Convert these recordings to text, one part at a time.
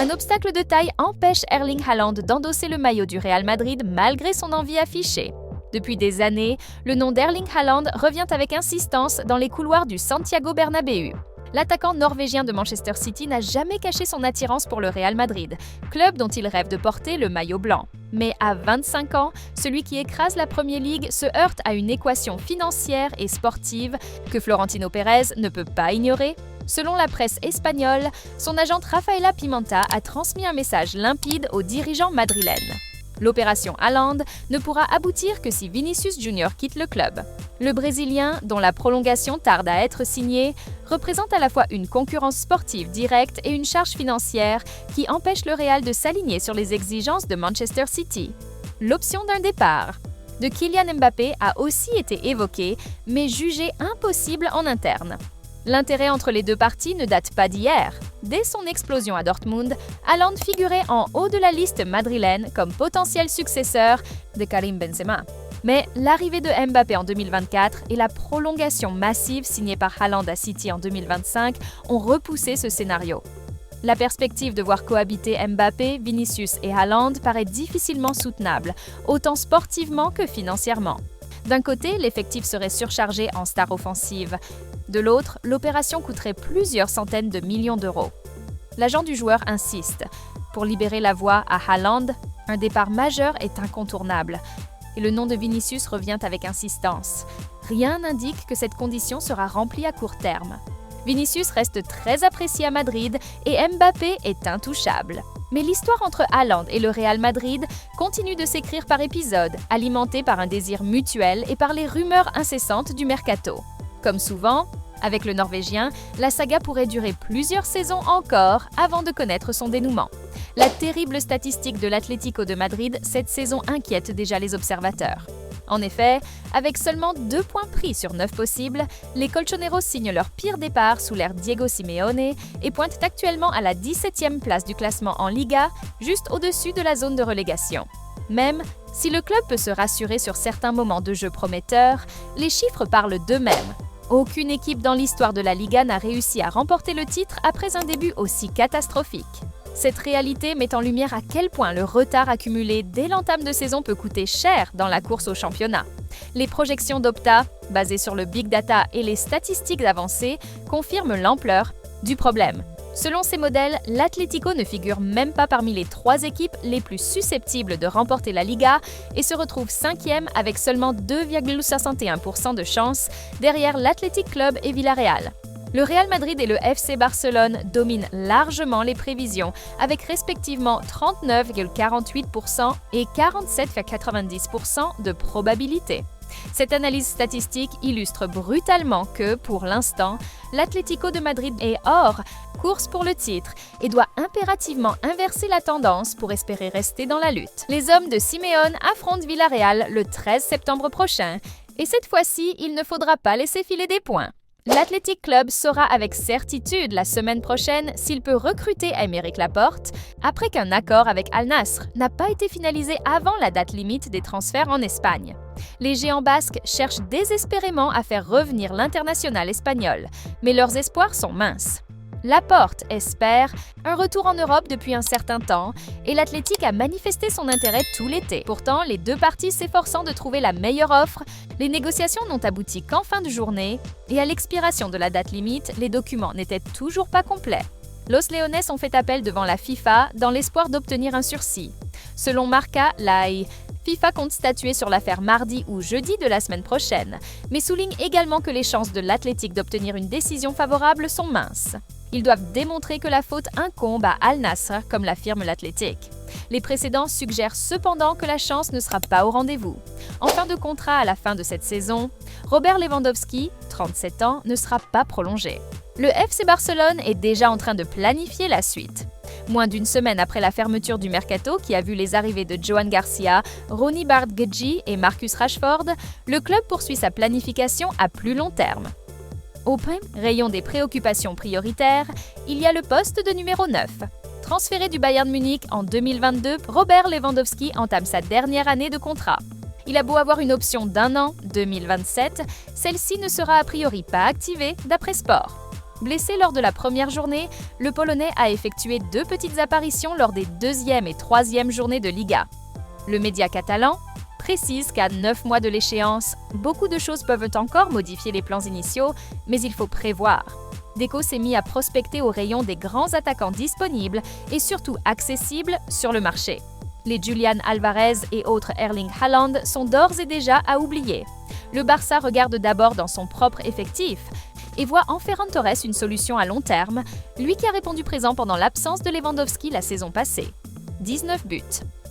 Un obstacle de taille empêche Erling Haaland d'endosser le maillot du Real Madrid malgré son envie affichée. Depuis des années, le nom d'Erling Haaland revient avec insistance dans les couloirs du Santiago Bernabéu. L'attaquant norvégien de Manchester City n'a jamais caché son attirance pour le Real Madrid, club dont il rêve de porter le maillot blanc. Mais à 25 ans, celui qui écrase la Premier League se heurte à une équation financière et sportive que Florentino Pérez ne peut pas ignorer. Selon la presse espagnole, son agente Rafaela Pimenta a transmis un message limpide aux dirigeants madrilènes. L'opération Haaland ne pourra aboutir que si Vinicius Junior quitte le club. Le Brésilien, dont la prolongation tarde à être signée, représente à la fois une concurrence sportive directe et une charge financière qui empêche le Real de s'aligner sur les exigences de Manchester City. L'option d'un départ de Kylian Mbappé a aussi été évoquée, mais jugée impossible en interne. L'intérêt entre les deux parties ne date pas d'hier. Dès son explosion à Dortmund, Haaland figurait en haut de la liste madrilène comme potentiel successeur de Karim Benzema. Mais l'arrivée de Mbappé en 2024 et la prolongation massive signée par Haaland à City en 2025 ont repoussé ce scénario. La perspective de voir cohabiter Mbappé, Vinicius et Haaland paraît difficilement soutenable, autant sportivement que financièrement. D'un côté, l'effectif serait surchargé en stars offensives. De l'autre, l'opération coûterait plusieurs centaines de millions d'euros. L'agent du joueur insiste. Pour libérer la voie à Haaland, un départ majeur est incontournable. Et le nom de Vinicius revient avec insistance. Rien n'indique que cette condition sera remplie à court terme. Vinicius reste très apprécié à Madrid et Mbappé est intouchable. Mais l'histoire entre Haaland et le Real Madrid continue de s'écrire par épisodes, alimentée par un désir mutuel et par les rumeurs incessantes du mercato. Comme souvent, avec le Norvégien, la saga pourrait durer plusieurs saisons encore avant de connaître son dénouement. La terrible statistique de l'Atlético de Madrid cette saison inquiète déjà les observateurs. En effet, avec seulement 2 points pris sur 9 possibles, les Colchoneros signent leur pire départ sous l'ère Diego Simeone et pointent actuellement à la 17e place du classement en Liga, juste au-dessus de la zone de relégation. Même si le club peut se rassurer sur certains moments de jeu prometteurs, les chiffres parlent d'eux-mêmes. Aucune équipe dans l'histoire de la Liga n'a réussi à remporter le titre après un début aussi catastrophique. Cette réalité met en lumière à quel point le retard accumulé dès l'entame de saison peut coûter cher dans la course au championnat. Les projections d'Opta, basées sur le big data et les statistiques avancées, confirment l'ampleur du problème. Selon ces modèles, l'Atlético ne figure même pas parmi les 3 équipes les plus susceptibles de remporter la Liga et se retrouve 5e avec seulement 2,61% de chance derrière l'Athletic Club et Villarreal. Le Real Madrid et le FC Barcelone dominent largement les prévisions, avec respectivement 39,48% et 47,90% de probabilité. Cette analyse statistique illustre brutalement que, pour l'instant, l'Atlético de Madrid est hors course pour le titre et doit impérativement inverser la tendance pour espérer rester dans la lutte. Les hommes de Simeone affrontent Villarreal le 13 septembre prochain et cette fois-ci, il ne faudra pas laisser filer des points. L'Athletic Club saura avec certitude la semaine prochaine s'il peut recruter Aymeric Laporte après qu'un accord avec Al Nassr n'a pas été finalisé avant la date limite des transferts en Espagne. Les géants basques cherchent désespérément à faire revenir l'international espagnol, mais leurs espoirs sont minces. Laporte espère un retour en Europe depuis un certain temps et l'Athletic a manifesté son intérêt tout l'été. Pourtant, les deux parties s'efforçant de trouver la meilleure offre, les négociations n'ont abouti qu'en fin de journée et à l'expiration de la date limite, les documents n'étaient toujours pas complets. Los Leones ont fait appel devant la FIFA dans l'espoir d'obtenir un sursis. Selon Marca, la FIFA compte statuer sur l'affaire mardi ou jeudi de la semaine prochaine, mais souligne également que les chances de l'Athletic d'obtenir une décision favorable sont minces. Ils doivent démontrer que la faute incombe à Al Nassr, comme l'affirme l'Athletic. Les précédents suggèrent cependant que la chance ne sera pas au rendez-vous. En fin de contrat à la fin de cette saison, Robert Lewandowski, 37 ans, ne sera pas prolongé. Le FC Barcelone est déjà en train de planifier la suite. Moins d'une semaine après la fermeture du mercato qui a vu les arrivées de Johan Garcia, Ronny Bardghji et Marcus Rashford, le club poursuit sa planification à plus long terme. Au rayon des préoccupations prioritaires, il y a le poste de numéro 9. Transféré du Bayern Munich en 2022, Robert Lewandowski entame sa dernière année de contrat. Il a beau avoir une option d'1 an, 2027, celle-ci ne sera a priori pas activée d'après Sport. Blessé lors de la première journée, le Polonais a effectué 2 petites apparitions lors des 2e et 3e journées de Liga. Le média catalan précise qu'à 9 mois de l'échéance, beaucoup de choses peuvent encore modifier les plans initiaux, mais il faut prévoir. Deco s'est mis à prospecter au rayon des grands attaquants disponibles et surtout accessibles sur le marché. Les Julian Alvarez et autres Erling Haaland sont d'ores et déjà à oublier. Le Barça regarde d'abord dans son propre effectif et voit en Ferran Torres une solution à long terme, lui qui a répondu présent pendant l'absence de Lewandowski la saison passée. 19 buts.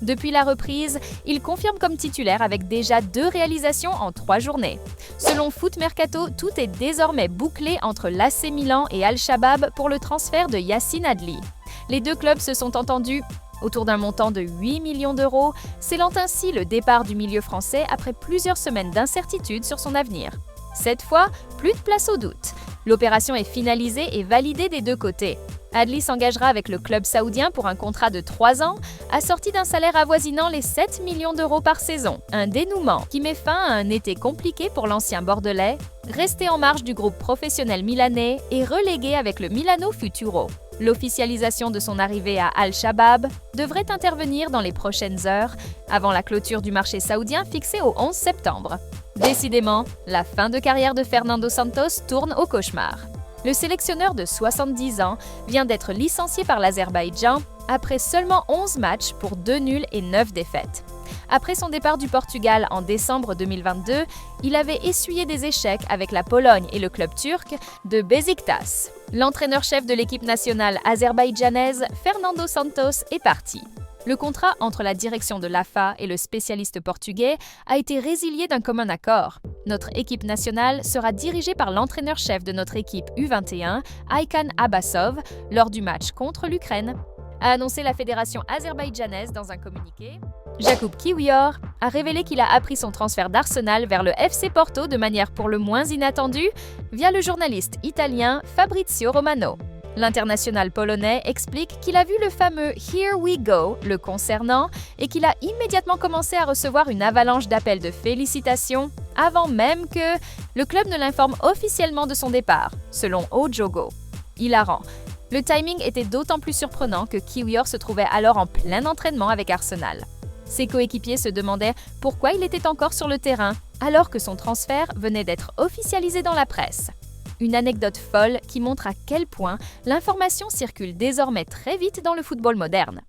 Depuis la reprise, il confirme comme titulaire avec déjà 2 réalisations en 3 journées. Selon Foot Mercato, tout est désormais bouclé entre l'AC Milan et Al-Shabaab pour le transfert de Yacine Adli. Les 2 clubs se sont entendus autour d'un montant de 8 millions d'euros, scellant ainsi le départ du milieu français après plusieurs semaines d'incertitude sur son avenir. Cette fois, plus de place au doute. L'opération est finalisée et validée des 2 côtés. Adli s'engagera avec le club saoudien pour un contrat de 3 ans, assorti d'un salaire avoisinant les 7 millions d'euros par saison. Un dénouement qui met fin à un été compliqué pour l'ancien Bordelais, resté en marge du groupe professionnel milanais et relégué avec le Milano Futuro. L'officialisation de son arrivée à Al-Shabaab devrait intervenir dans les prochaines heures, avant la clôture du marché saoudien fixée au 11 septembre. Décidément, la fin de carrière de Fernando Santos tourne au cauchemar. Le sélectionneur de 70 ans vient d'être licencié par l'Azerbaïdjan après seulement 11 matchs pour 2 nuls et 9 défaites. Après son départ du Portugal en décembre 2022, il avait essuyé des échecs avec la Pologne et le club turc de Beşiktaş. L'entraîneur-chef de l'équipe nationale azerbaïdjanaise, Fernando Santos, est parti. Le contrat entre la direction de l'AFA et le spécialiste portugais a été résilié d'un commun accord. Notre équipe nationale sera dirigée par l'entraîneur-chef de notre équipe U21, Aykan Abbasov, lors du match contre l'Ukraine, a annoncé la fédération azerbaïdjanaise dans un communiqué. Jakub Kiwior a révélé qu'il a appris son transfert d'Arsenal vers le FC Porto de manière pour le moins inattendue via le journaliste italien Fabrizio Romano. L'international polonais explique qu'il a vu le fameux « Here we go » le concernant et qu'il a immédiatement commencé à recevoir une avalanche d'appels de félicitations avant même que le club ne l'informe officiellement de son départ, selon Ojogo. Hilarant. Le timing était d'autant plus surprenant que Kiwior se trouvait alors en plein entraînement avec Arsenal. Ses coéquipiers se demandaient pourquoi il était encore sur le terrain, alors que son transfert venait d'être officialisé dans la presse. Une anecdote folle qui montre à quel point l'information circule désormais très vite dans le football moderne.